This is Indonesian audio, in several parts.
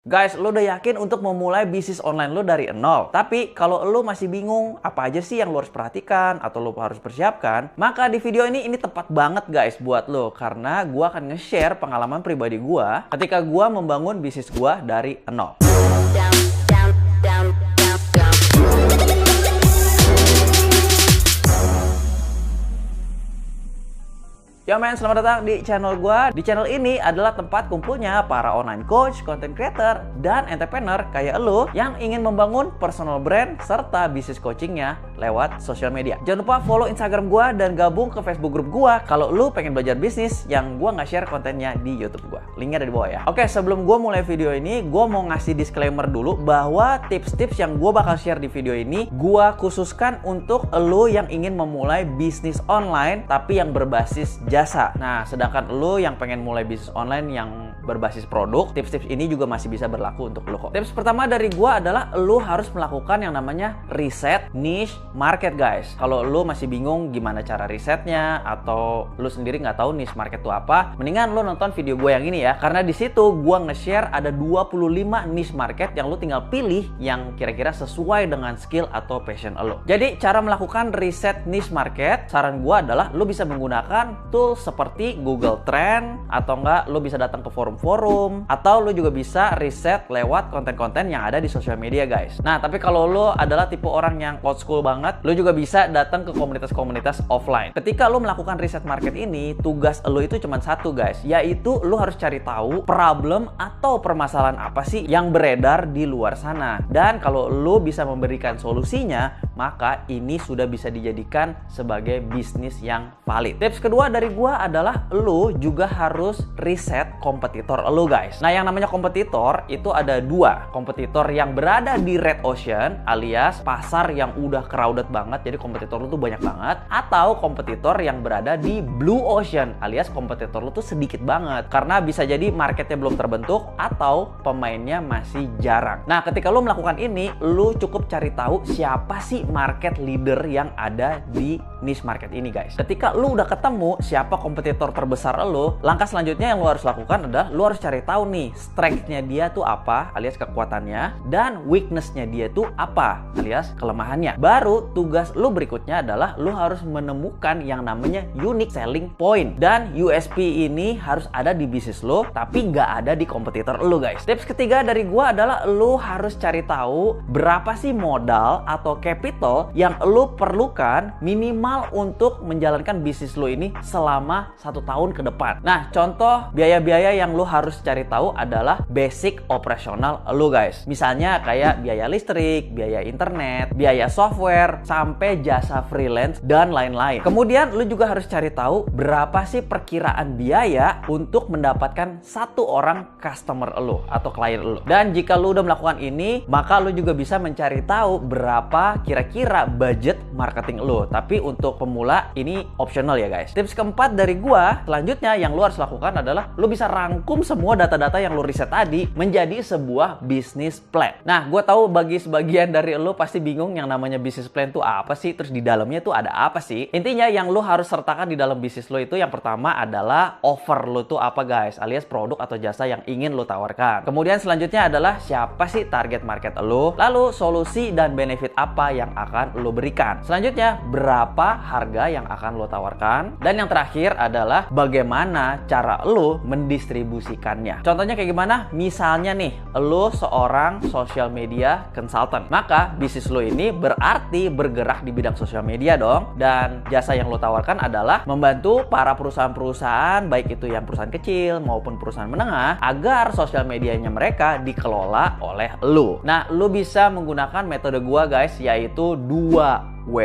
Guys, lo udah yakin untuk memulai bisnis online lo dari nol? Tapi kalau lo masih bingung apa aja sih yang lo harus perhatikan atau lo harus persiapkan, maka di video ini tepat banget guys buat lo, karena gua akan nge-share pengalaman pribadi gua ketika gua membangun bisnis gua dari nol. Yo men, selamat datang di channel gua. Di channel ini adalah tempat kumpulnya para online coach, content creator, dan entrepreneur kayak lo yang ingin membangun personal brand serta bisnis coachingnya lewat sosial media. Jangan lupa follow Instagram gua dan gabung ke Facebook group gua kalau lo pengen belajar bisnis yang gua nggak share kontennya di YouTube gua. Linknya ada di bawah ya. Oke, sebelum gua mulai video ini, gua mau ngasih disclaimer dulu bahwa tips-tips yang gua bakal share di video ini gua khususkan untuk lo yang ingin memulai bisnis online tapi yang berbasis jasa. Nah, sedangkan lo yang pengen mulai bisnis online yang berbasis produk, tips-tips ini juga masih bisa berlaku untuk lo kok. Tips pertama dari gua adalah lo harus melakukan yang namanya riset niche market guys. Kalau lo masih bingung gimana cara risetnya atau lo sendiri nggak tahu niche market itu apa, mendingan lo nonton video gue yang ini ya, karena di situ gua nge-share ada 25 niche market yang lo tinggal pilih yang kira-kira sesuai dengan skill atau passion lo. Jadi cara melakukan riset niche market, saran gua adalah lo bisa menggunakan tools seperti Google Trend, atau enggak lo bisa datang ke forum-forum, atau lo juga bisa riset lewat konten-konten yang ada di sosial media guys. Nah, tapi kalau lo adalah tipe orang yang old school banget, lo juga bisa datang ke komunitas-komunitas offline. Ketika lo melakukan riset market ini, tugas lo itu cuma satu guys, yaitu lo harus cari tahu problem atau permasalahan apa sih yang beredar di luar sana. Dan kalau lo bisa memberikan solusinya, maka ini sudah bisa dijadikan sebagai bisnis yang valid. Tips kedua dari gua adalah lo juga harus riset kompetitor lo guys. Nah, yang namanya kompetitor itu ada dua. Kompetitor yang berada di red ocean alias pasar yang udah crowded banget, jadi kompetitor lo tuh banyak banget, atau kompetitor yang berada di blue ocean alias kompetitor lo tuh sedikit banget karena bisa jadi marketnya belum terbentuk atau pemainnya masih jarang. Nah, ketika lo melakukan ini, lo cukup cari tahu siapa sih market leader yang ada di niche market ini guys. Ketika lo udah ketemu siapa kompetitor terbesar lo, langkah selanjutnya yang lo harus lakukan adalah lo harus cari tahu nih strength-nya dia tuh apa alias kekuatannya, dan weakness-nya dia tuh apa alias kelemahannya. Baru tugas lo berikutnya adalah lo harus menemukan yang namanya unique selling point, dan USP ini harus ada di bisnis lo tapi nggak ada di kompetitor lo guys. Tips ketiga dari gua adalah lo harus cari tahu berapa sih modal atau capital yang lo perlukan minimal untuk menjalankan bisnis lo ini selama 1 tahun ke depan. Nah, contoh biaya-biaya yang lo harus cari tahu adalah basic operasional lo guys. Misalnya kayak biaya listrik, biaya internet, biaya software, sampai jasa freelance dan lain-lain. Kemudian lo juga harus cari tahu berapa sih perkiraan biaya untuk mendapatkan satu orang customer lo atau klien lo. Dan jika lo udah melakukan ini, maka lo juga bisa mencari tahu berapa kira-kira budget marketing lo. Tapi untuk pemula ini optional ya guys. Tips keempat dari gua selanjutnya yang lo harus lakukan adalah lo bisa rangkum semua data-data yang lo riset tadi menjadi sebuah bisnis plan. Nah, gua tahu bagi sebagian dari lo pasti bingung yang namanya bisnis plan tuh apa sih, terus di dalamnya tuh ada apa sih. Intinya yang lo harus sertakan di dalam bisnis lo itu yang pertama adalah offer lo tuh apa guys, alias produk atau jasa yang ingin lo tawarkan. Kemudian selanjutnya adalah siapa sih target market lo, lalu solusi dan benefit apa yang akan lo berikan. Selanjutnya berapa harga yang akan lo tawarkan, dan yang terakhir adalah bagaimana cara lo mendistribusikannya. Contohnya kayak gimana? Misalnya nih, lo seorang social media consultant, maka bisnis lo ini berarti bergerak di bidang social media dong, dan jasa yang lo tawarkan adalah membantu para perusahaan-perusahaan, baik itu yang perusahaan kecil maupun perusahaan menengah, agar sosial medianya mereka dikelola oleh lo. Nah, lo bisa menggunakan metode gua guys, yaitu 2W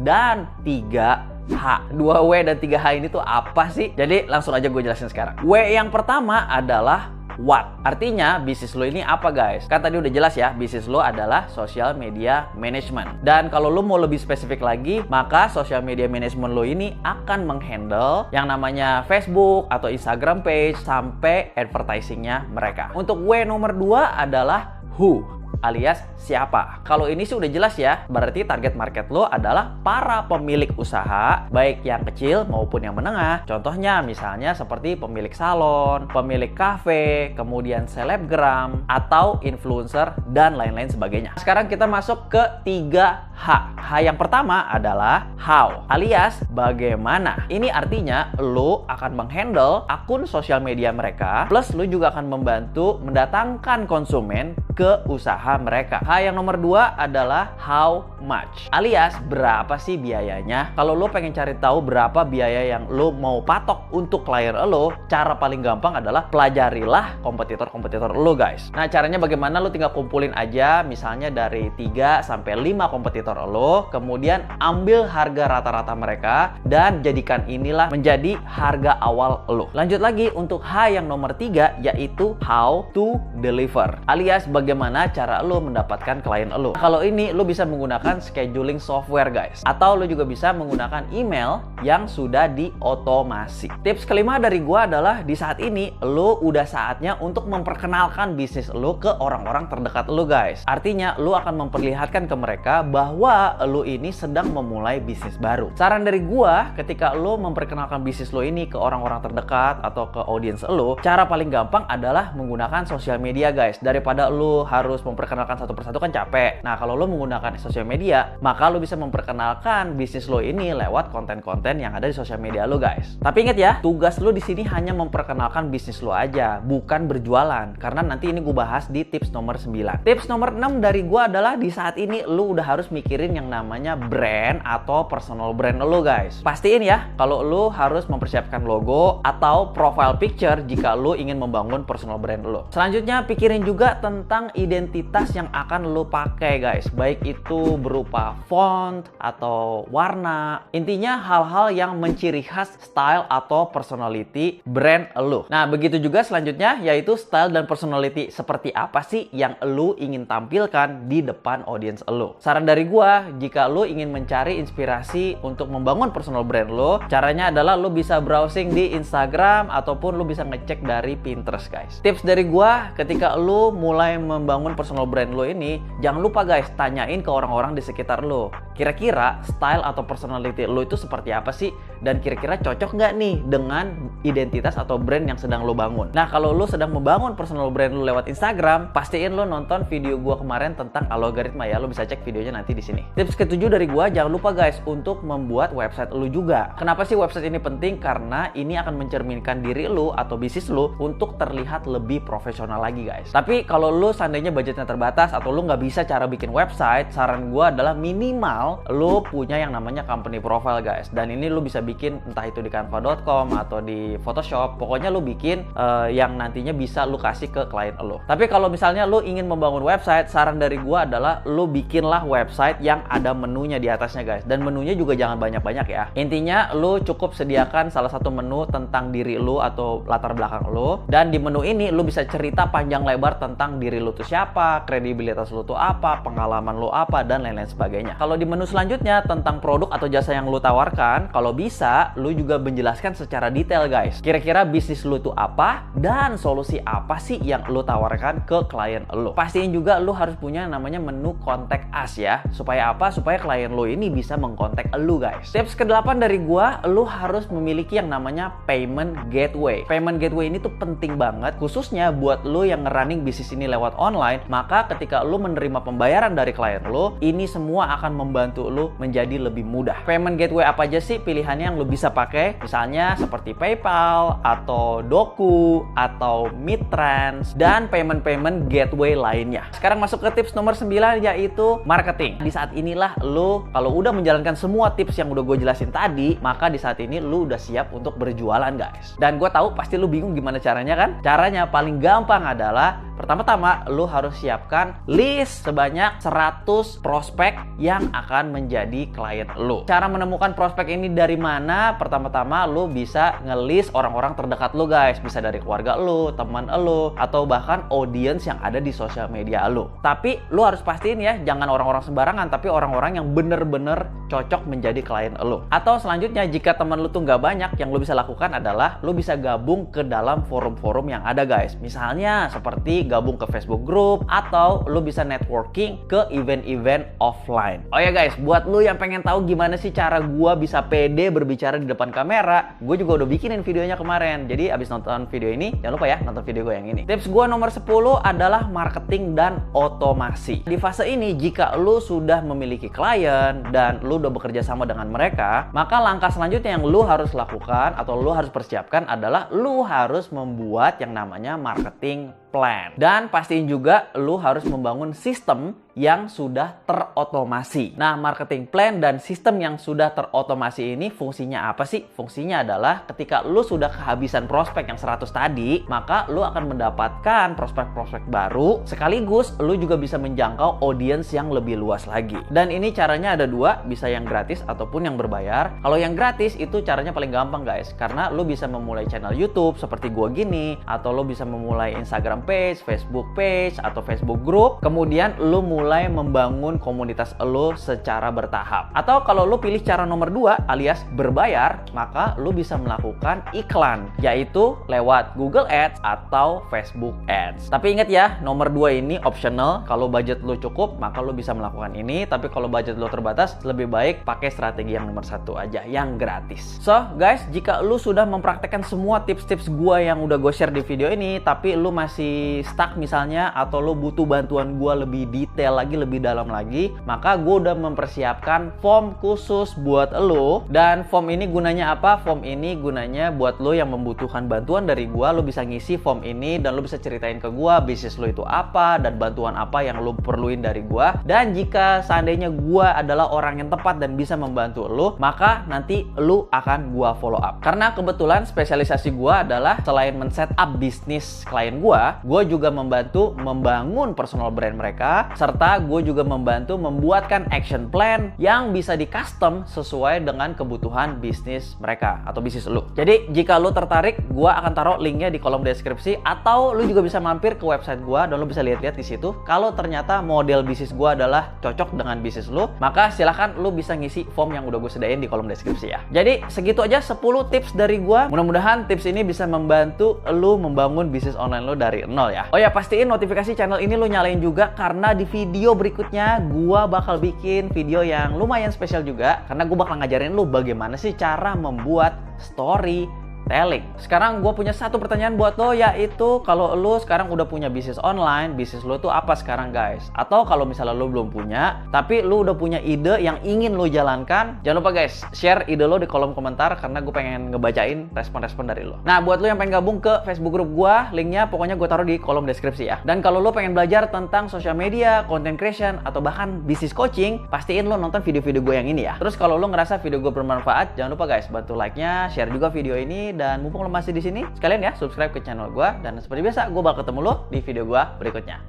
dan 3H. 2W dan 3H ini tuh apa sih? Jadi langsung aja gue jelasin sekarang. W yang pertama adalah what. Artinya bisnis lo ini apa guys? Kan tadi udah jelas ya, bisnis lo adalah social media management. Dan kalau lo mau lebih spesifik lagi, maka social media management lo ini akan menghandle yang namanya Facebook atau Instagram page sampai advertisingnya mereka. Untuk W nomor 2 adalah who. alias siapa? Kalau ini sih udah jelas ya, berarti target market lo adalah para pemilik usaha, baik yang kecil maupun yang menengah. Contohnya misalnya seperti pemilik salon, pemilik kafe, kemudian selebgram, atau influencer, dan lain-lain sebagainya. Sekarang kita masuk ke 3H. H yang pertama adalah how, alias bagaimana. Ini artinya lo akan menghandle akun sosial media mereka, plus lo juga akan membantu mendatangkan konsumen ke usaha mereka. H yang nomor 2 adalah how much, alias berapa sih biayanya. Kalau lo pengen cari tahu berapa biaya yang lo mau patok untuk klien lo, cara paling gampang adalah pelajarilah kompetitor-kompetitor lo guys. Nah caranya bagaimana? Lo tinggal kumpulin aja misalnya dari 3 sampai 5 kompetitor lo, kemudian ambil harga rata-rata mereka dan jadikan inilah menjadi harga awal lo. Lanjut lagi untuk H yang nomor 3, yaitu how to deliver, alias bagaimana cara lo mendapatkan klien lo. Kalau ini lo bisa menggunakan scheduling software guys, atau lo juga bisa menggunakan email yang sudah diotomasi. Tips kelima dari gua adalah di saat ini lo udah saatnya untuk memperkenalkan bisnis lo ke orang-orang terdekat lo guys. Artinya lo akan memperlihatkan ke mereka bahwa lo ini sedang memulai bisnis baru. Saran dari gua, ketika lo memperkenalkan bisnis lo ini ke orang-orang terdekat atau ke audiens lo, cara paling gampang adalah menggunakan sosial media guys. Daripada lo harus memperkenalkan satu persatu kan capek. Nah kalau lo menggunakan sosial media, maka lo bisa memperkenalkan bisnis lo ini lewat konten-konten yang ada di sosial media lo guys. Tapi ingat ya, tugas lo di sini hanya memperkenalkan bisnis lo aja, bukan berjualan. Karena nanti ini gue bahas di tips nomor 9. Tips nomor 6 dari gue adalah di saat ini lo udah harus mikirin yang namanya brand atau personal brand lo guys. Pastiin ya kalau lo harus mempersiapkan logo atau profile picture jika lo ingin membangun personal brand lo. Selanjutnya pikirin juga tentang identitas yang akan lo pakai guys, baik itu berupa font atau warna. Intinya hal-hal yang menciri khas style atau personality brand lo. Nah begitu juga selanjutnya, yaitu style dan personality seperti apa sih yang lo ingin tampilkan di depan audiens lo. Saran dari gua, jika lo ingin mencari inspirasi untuk membangun personal brand lo, caranya adalah lo bisa browsing di Instagram ataupun lo bisa ngecek dari Pinterest guys. Tips dari gua, ketika lo mulai membangun personal brand lo ini, jangan lupa guys, tanyain ke orang-orang di sekitar lo, kira-kira style atau personality lo itu seperti apa sih, dan kira-kira cocok nggak nih dengan identitas atau brand yang sedang lo bangun. Nah kalau lo sedang membangun personal brand lo lewat Instagram, pastiin lo nonton video gua kemarin tentang algoritma ya, lo bisa cek videonya nanti di sini. Tips ketujuh dari gua, jangan lupa guys untuk membuat website lo juga. Kenapa sih website ini penting? Karena ini akan mencerminkan diri lo atau bisnis lo untuk terlihat lebih profesional lagi guys. Tapi kalau lo seandainya budgetnya terbatas atau lo nggak bisa cara bikin website, saran gua adalah minimal lo punya yang namanya company profile guys. Dan ini lo bisa bikin entah itu di canva.com atau di Photoshop. Pokoknya lo bikin yang nantinya bisa lo kasih ke klien lo. Tapi kalau misalnya lo ingin membangun website, saran dari gua adalah lo bikinlah website yang ada menunya di atasnya guys. Dan menunya juga jangan banyak-banyak ya. Intinya lo cukup sediakan salah satu menu tentang diri lo atau latar belakang lo. Dan di menu ini lo bisa cerita panjang lebar tentang diri lo tuh siapa, kredibilitas lo tuh apa, pengalaman lo apa, dan lain-lain sebagainya. Kalau di menu selanjutnya tentang produk atau jasa yang lo tawarkan, kalau bisa lo juga menjelaskan secara detail guys. Kira-kira bisnis lo tuh apa dan solusi apa sih yang lo tawarkan ke klien lo. Pastiin juga lo harus punya namanya menu contact us ya. Supaya apa? Supaya klien lo ini bisa mengkontak lo guys. Tips ke-8 dari gua, lo harus memiliki yang namanya payment gateway. Payment gateway ini tuh penting banget, khususnya buat lo yang nge-running bisnis ini lewat online. Maka ketika lo menerima pembayaran dari klien lo, ini semua akan membantu lo menjadi lebih mudah. Payment gateway apa aja sih pilihannya yang lo bisa pakai? Misalnya seperti PayPal atau Doku atau Midtrans dan payment gateway lainnya. Sekarang masuk ke tips nomor 9, yaitu marketing. Di saat inilah lo kalau udah menjalankan semua tips yang udah gue jelasin tadi, maka di saat ini lo udah siap untuk berjualan guys. Dan gue tahu pasti lo bingung gimana caranya kan? Caranya paling gampang adalah pertama-tama lo harus siapkan list sebanyak 100 prospek yang akan menjadi klien lo. Cara menemukan prospek ini dari mana? Pertama-tama lo bisa nge-list orang-orang terdekat lo guys. Bisa dari keluarga lo, teman lo, atau bahkan audiens yang ada di sosial media lo. Tapi lo harus pastiin ya, jangan orang-orang sembarangan, tapi orang-orang yang bener-bener cocok menjadi klien lo. Atau selanjutnya, jika teman lo tuh nggak banyak, yang lo bisa lakukan adalah lo bisa gabung ke dalam forum-forum yang ada guys. Misalnya seperti gabung ke Facebook Facebook group, atau lu bisa networking ke event-event offline. Oh ya guys, buat lu yang pengen tahu gimana sih cara gua bisa pede berbicara di depan kamera, gue juga udah bikinin videonya kemarin. Jadi abis nonton video ini, jangan lupa ya nonton video gue yang ini. Tips gua nomor 10 adalah marketing dan otomasi. Di fase ini, jika lu sudah memiliki klien dan lu udah bekerja sama dengan mereka, maka langkah selanjutnya yang lu harus lakukan atau lu harus persiapkan adalah lu harus membuat yang namanya marketing plan. Dan pastiin juga lu harus membangun sistem yang sudah terotomasi. Nah, marketing plan dan sistem yang sudah terotomasi ini fungsinya apa sih? Fungsinya adalah ketika lu sudah kehabisan prospek yang 100 tadi, maka lu akan mendapatkan prospek-prospek baru, sekaligus lu juga bisa menjangkau audiens yang lebih luas lagi. Dan ini caranya ada dua, bisa yang gratis ataupun yang berbayar. Kalau yang gratis itu caranya paling gampang guys, karena lu bisa memulai channel YouTube seperti gua gini, atau lu bisa memulai Instagram page, Facebook page, atau Facebook group. Kemudian lu mulai membangun komunitas lu secara bertahap. Atau kalau lu pilih cara nomor 2 alias berbayar, maka lu bisa melakukan iklan, yaitu lewat Google Ads atau Facebook Ads. Tapi ingat ya, nomor 2 ini optional. Kalau budget lu cukup, maka lu bisa melakukan ini. Tapi kalau budget lu terbatas, lebih baik pakai strategi yang nomor 1 aja, yang gratis. So guys, jika lu sudah mempraktekkan semua tips-tips gua yang udah gue share di video ini, tapi lu masih stuck misalnya, atau lu butuh bantuan gua lebih detail lagi, lebih dalam lagi, maka gue udah mempersiapkan form khusus buat lo. Dan form ini gunanya apa? Form ini gunanya buat lo yang membutuhkan bantuan dari gue. Lo bisa ngisi form ini dan lo bisa ceritain ke gue bisnis lo itu apa dan bantuan apa yang lo perluin dari gue. Dan jika seandainya gue adalah orang yang tepat dan bisa membantu lo, maka nanti lo akan gue follow up. Karena kebetulan spesialisasi gue adalah selain men-set up bisnis klien gue juga membantu membangun personal brand mereka, serta gue juga membantu membuatkan action plan yang bisa di custom sesuai dengan kebutuhan bisnis mereka atau bisnis lu. Jadi jika lu tertarik, gue akan taruh linknya di kolom deskripsi, atau lu juga bisa mampir ke website gue dan lu bisa lihat-lihat di situ. Kalau ternyata model bisnis gue adalah cocok dengan bisnis lu, maka silahkan lu bisa ngisi form yang udah gue sediain di kolom deskripsi ya. Jadi segitu aja 10 tips dari gue. Mudah-mudahan tips ini bisa membantu lu membangun bisnis online lu dari nol ya. Oh ya, pastiin notifikasi channel ini lu nyalain juga, karena di video berikutnya gua bakal bikin video yang lumayan spesial juga, karena gua bakal ngajarin lu bagaimana sih cara membuat storytelling. Sekarang gue punya satu pertanyaan buat lo, yaitu kalau lo sekarang udah punya bisnis online, bisnis lo tuh apa sekarang guys? Atau kalau misalnya lo belum punya, tapi lo udah punya ide yang ingin lo jalankan, jangan lupa guys, share ide lo di kolom komentar, karena gue pengen ngebacain respon-respon dari lo. Nah, buat lo yang pengen gabung ke Facebook group gue, linknya pokoknya gue taruh di kolom deskripsi ya. Dan kalau lo pengen belajar tentang social media, content creation, atau bahkan bisnis coaching, pastiin lo nonton video-video gue yang ini ya. Terus kalau lo ngerasa video gue bermanfaat, jangan lupa guys, bantu like-nya, share juga video ini. Dan mumpung lo masih di sini, sekalian ya subscribe ke channel gue. Dan seperti biasa, gue bakal ketemu lo di video gue berikutnya.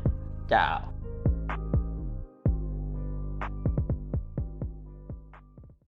Ciao.